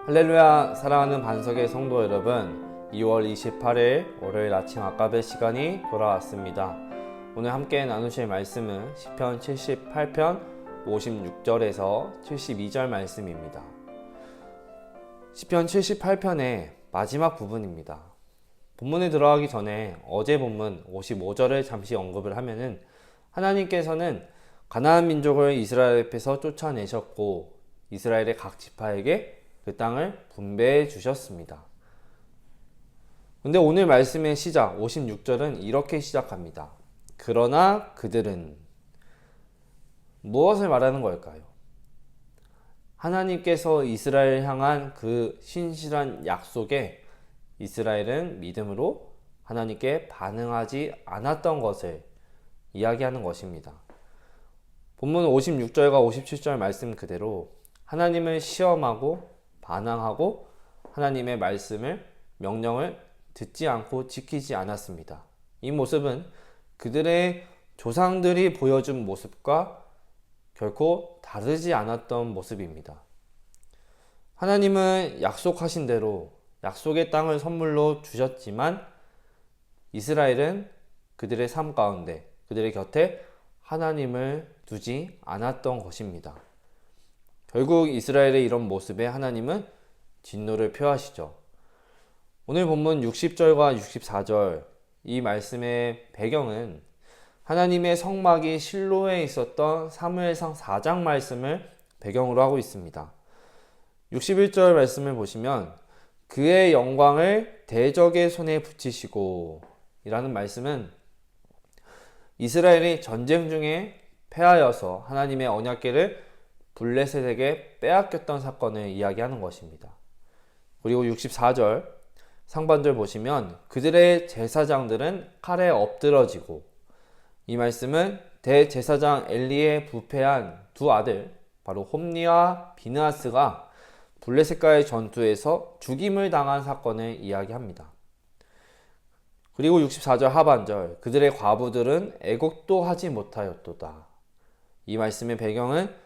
할렐루야. 사랑하는 반석의 성도 여러분, 2월 28일 월요일 아침 아까베 시간이 돌아왔습니다. 오늘 함께 나누실 말씀은 시편 78편 56절에서 72절 말씀입니다. 시편 78편의 마지막 부분입니다. 본문에 들어가기 전에 어제 본문 55절을 잠시 언급을 하면은, 하나님께서는 가나안 민족을 이스라엘 앞에서 쫓아내셨고 이스라엘의 각 지파에게 그 땅을 분배해 주셨습니다. 근데 오늘 말씀의 시작 56절은 이렇게 시작합니다. 그러나 그들은, 무엇을 말하는 걸까요? 하나님께서 이스라엘 향한 그 신실한 약속에 이스라엘은 믿음으로 하나님께 반응하지 않았던 것을 이야기하는 것입니다. 본문 56절과 57절 말씀 그대로 하나님을 시험하고 반항하고 하나님의 말씀을, 명령을 듣지 않고 지키지 않았습니다. 이 모습은 그들의 조상들이 보여준 모습과 결코 다르지 않았던 모습입니다. 하나님은 약속하신 대로 약속의 땅을 선물로 주셨지만 이스라엘은 그들의 삶 가운데, 그들의 곁에 하나님을 두지 않았던 것입니다. 결국 이스라엘의 이런 모습에 하나님은 진노를 표하시죠. 오늘 본문 60절과 64절 이 말씀의 배경은 하나님의 성막이 실로에 있었던 사무엘상 4장 말씀을 배경으로 하고 있습니다. 61절 말씀을 보시면 그의 영광을 대적의 손에 붙이시고 이라는 말씀은 이스라엘이 전쟁 중에 패하여서 하나님의 언약궤를 블레셋에게 빼앗겼던 사건을 이야기하는 것입니다. 그리고 64절 상반절 보시면 그들의 제사장들은 칼에 엎드러지고, 이 말씀은 대제사장 엘리의 부패한 두 아들 바로 홈니와 비느하스가 블레셋과의 전투에서 죽임을 당한 사건을 이야기합니다. 그리고 64절 하반절 그들의 과부들은 애곡도 하지 못하였도다. 이 말씀의 배경은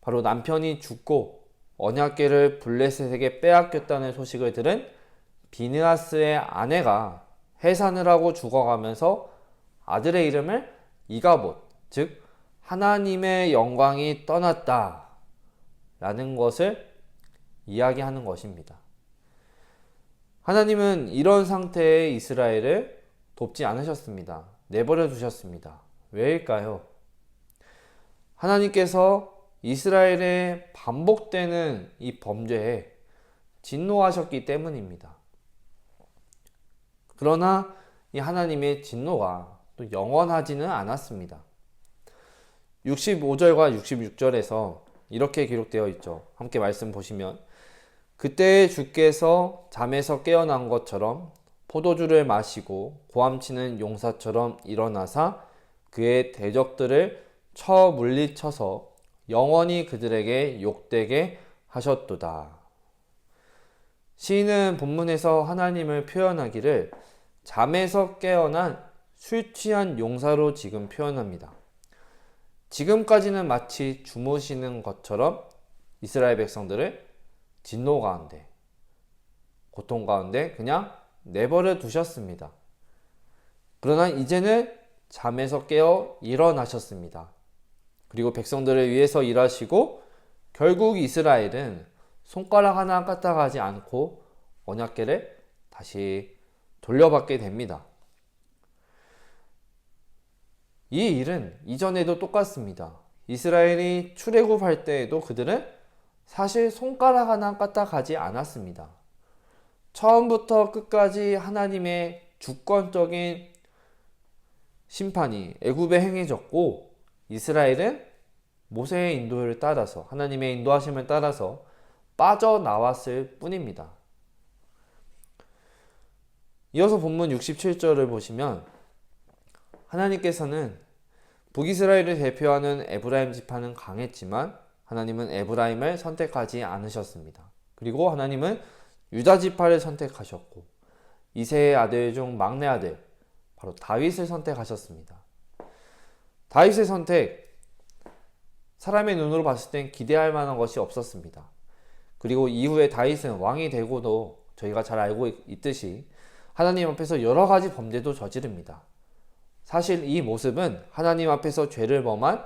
바로 남편이 죽고 언약궤를 블레셋에게 빼앗겼다는 소식을 들은 비느하스의 아내가 해산을 하고 죽어가면서 아들의 이름을 이가봇, 즉 하나님의 영광이 떠났다 라는 것을 이야기하는 것입니다. 하나님은 이런 상태의 이스라엘을 돕지 않으셨습니다. 내버려 두셨습니다. 왜일까요? 하나님께서 이스라엘의 반복되는 이 범죄에 진노하셨기 때문입니다. 그러나 이 하나님의 진노가 또 영원하지는 않았습니다. 65절과 66절에서 이렇게 기록되어 있죠. 함께 말씀 보시면 그때 주께서 잠에서 깨어난 것처럼 포도주를 마시고 고함치는 용사처럼 일어나사 그의 대적들을 쳐 물리쳐서 영원히 그들에게 욕되게 하셨도다. 시인은 본문에서 하나님을 표현하기를 잠에서 깨어난 술 취한 용사로 지금 표현합니다. 지금까지는 마치 주무시는 것처럼 이스라엘 백성들을 진노 가운데, 고통 가운데 그냥 내버려 두셨습니다. 그러나 이제는 잠에서 깨어 일어나셨습니다. 그리고 백성들을 위해서 일하시고 결국 이스라엘은 손가락 하나 까딱하지 않고 언약궤를 다시 돌려받게 됩니다. 이 일은 이전에도 똑같습니다. 이스라엘이 출애굽할 때에도 그들은 사실 손가락 하나 까딱하지 않았습니다. 처음부터 끝까지 하나님의 주권적인 심판이 애굽에 행해졌고 이스라엘은 모세의 인도를 따라서, 하나님의 인도하심을 따라서 빠져나왔을 뿐입니다. 이어서 본문 67절을 보시면 하나님께서는 북이스라엘을 대표하는 에브라임 지파는 강했지만 하나님은 에브라임을 선택하지 않으셨습니다. 그리고 하나님은 유다 지파를 선택하셨고 이새의 아들 중 막내 아들 바로 다윗을 선택하셨습니다. 다윗의 선택, 사람의 눈으로 봤을 땐 기대할 만한 것이 없었습니다. 그리고 이후에 다윗은 왕이 되고도 저희가 잘 알고 있듯이 하나님 앞에서 여러 가지 범죄도 저지릅니다. 사실 이 모습은 하나님 앞에서 죄를 범한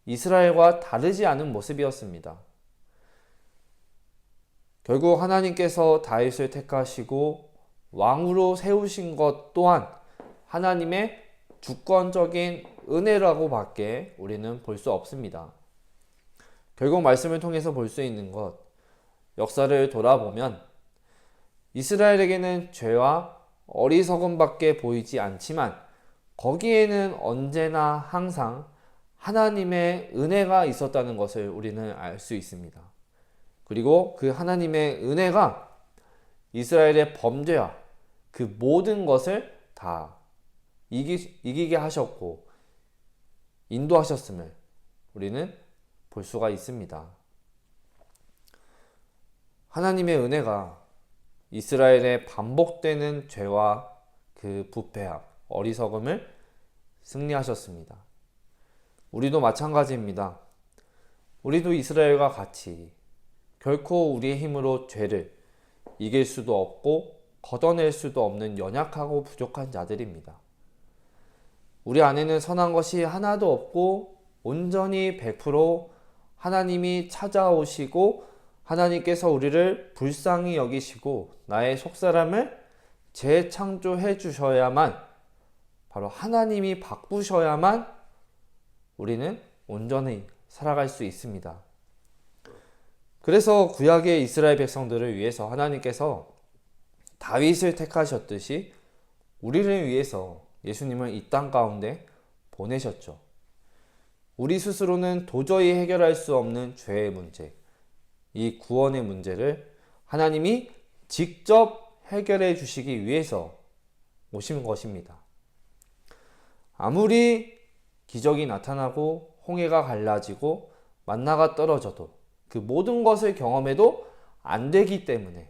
이스라엘과 다르지 않은 모습이었습니다. 결국 하나님께서 다윗을 택하시고 왕으로 세우신 것 또한 하나님의 주권적인 은혜라고 밖에 우리는 볼 수 없습니다. 결국 말씀을 통해서 볼 수 있는 것, 역사를 돌아보면 이스라엘에게는 죄와 어리석음밖에 보이지 않지만 거기에는 언제나 항상 하나님의 은혜가 있었다는 것을 우리는 알 수 있습니다. 그리고 그 하나님의 은혜가 이스라엘의 범죄와 그 모든 것을 다 이기게 하셨고 인도하셨음을 우리는 볼 수가 있습니다. 하나님의 은혜가 이스라엘의 반복되는 죄와 그 부패함, 어리석음을 승리하셨습니다. 우리도 마찬가지입니다. 우리도 이스라엘과 같이 결코 우리의 힘으로 죄를 이길 수도 없고 걷어낼 수도 없는 연약하고 부족한 자들입니다. 우리 안에는 선한 것이 하나도 없고 온전히 100% 하나님이 찾아오시고 하나님께서 우리를 불쌍히 여기시고 나의 속사람을 재창조해 주셔야만, 바로 하나님이 바꾸셔야만 우리는 온전히 살아갈 수 있습니다. 그래서 구약의 이스라엘 백성들을 위해서 하나님께서 다윗을 택하셨듯이 우리를 위해서 예수님을 이 땅 가운데 보내셨죠. 우리 스스로는 도저히 해결할 수 없는 죄의 문제, 이 구원의 문제를 하나님이 직접 해결해 주시기 위해서 오신 것입니다. 아무리 기적이 나타나고 홍해가 갈라지고 만나가 떨어져도 그 모든 것을 경험해도 안 되기 때문에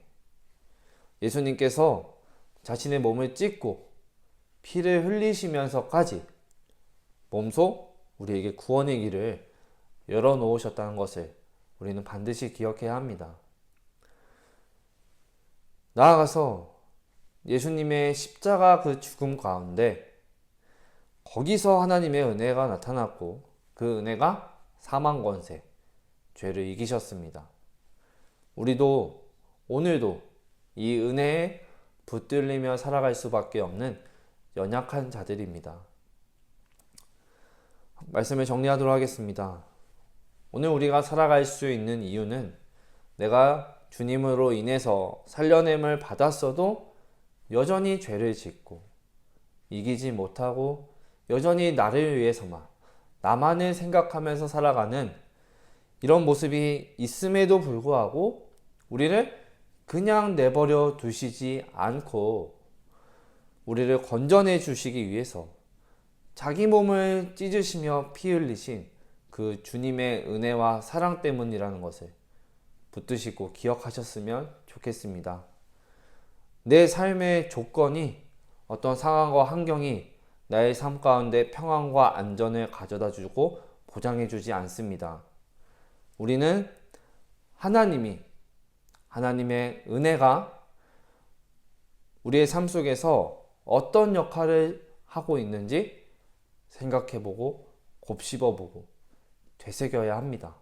예수님께서 자신의 몸을 찢고 피를 흘리시면서까지 몸소 우리에게 구원의 길을 열어놓으셨다는 것을 우리는 반드시 기억해야 합니다. 나아가서 예수님의 십자가 그 죽음 가운데 거기서 하나님의 은혜가 나타났고 그 은혜가 사망 권세, 죄를 이기셨습니다. 우리도 오늘도 이 은혜에 붙들리며 살아갈 수밖에 없는 연약한 자들입니다. 말씀을 정리하도록 하겠습니다. 오늘 우리가 살아갈 수 있는 이유는 내가 주님으로 인해서 살려냄을 받았어도 여전히 죄를 짓고 이기지 못하고 여전히 나를 위해서만 나만을 생각하면서 살아가는 이런 모습이 있음에도 불구하고 우리를 그냥 내버려 두시지 않고 우리를 건져내 주시기 위해서 자기 몸을 찢으시며 피 흘리신 그 주님의 은혜와 사랑 때문이라는 것을 붙드시고 기억하셨으면 좋겠습니다. 내 삶의 조건이, 어떤 상황과 환경이 나의 삶 가운데 평안과 안전을 가져다 주고 보장해 주지 않습니다. 우리는 하나님의 은혜가 우리의 삶 속에서 어떤 역할을 하고 있는지 생각해보고 곱씹어보고 되새겨야 합니다.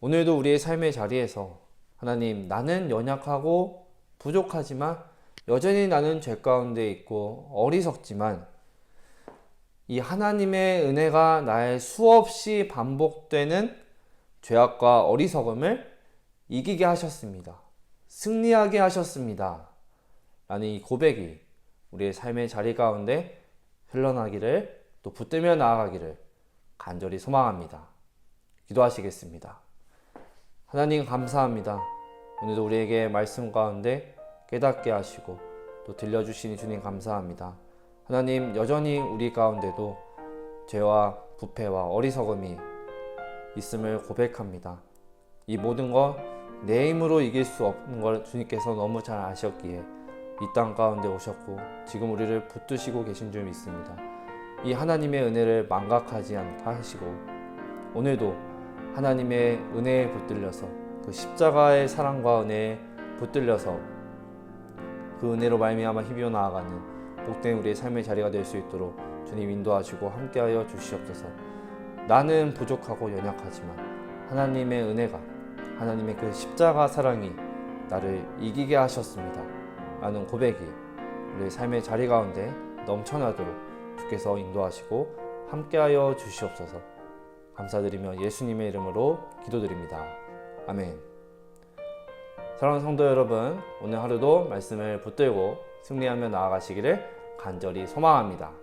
오늘도 우리의 삶의 자리에서 하나님, 나는 연약하고 부족하지만 여전히 나는 죄 가운데 있고 어리석지만 이 하나님의 은혜가 나의 수없이 반복되는 죄악과 어리석음을 이기게 하셨습니다. 승리하게 하셨습니다. 라는 이 고백이 우리의 삶의 자리 가운데 흘러나기를, 또 붙들며 나아가기를 간절히 소망합니다. 기도하시겠습니다. 하나님 감사합니다. 오늘도 우리에게 말씀 가운데 깨닫게 하시고 또 들려주시니 주님 감사합니다. 하나님, 여전히 우리 가운데도 죄와 부패와 어리석음이 있음을 고백합니다. 이 모든 것 내 힘으로 이길 수 없는 걸 주님께서 너무 잘 아셨기에 이 땅 가운데 오셨고 지금 우리를 붙드시고 계신 줄 믿습니다. 이 하나님의 은혜를 망각하지 않게 하시고 오늘도 하나님의 은혜에 붙들려서 그 십자가의 사랑과 은혜에 붙들려서 그 은혜로 말미암아 힘이어 나아가는 복된 우리의 삶의 자리가 될 수 있도록 주님 인도하시고 함께하여 주시옵소서. 나는 부족하고 연약하지만 하나님의 은혜가, 하나님의 그 십자가 사랑이 나를 이기게 하셨습니다 라는 고백이 우리의 삶의 자리 가운데 넘쳐나도록 주께서 인도하시고 함께하여 주시옵소서. 감사드리며 예수님의 이름으로 기도드립니다. 아멘. 사랑하는 성도 여러분, 오늘 하루도 말씀을 붙들고 승리하며 나아가시기를 간절히 소망합니다.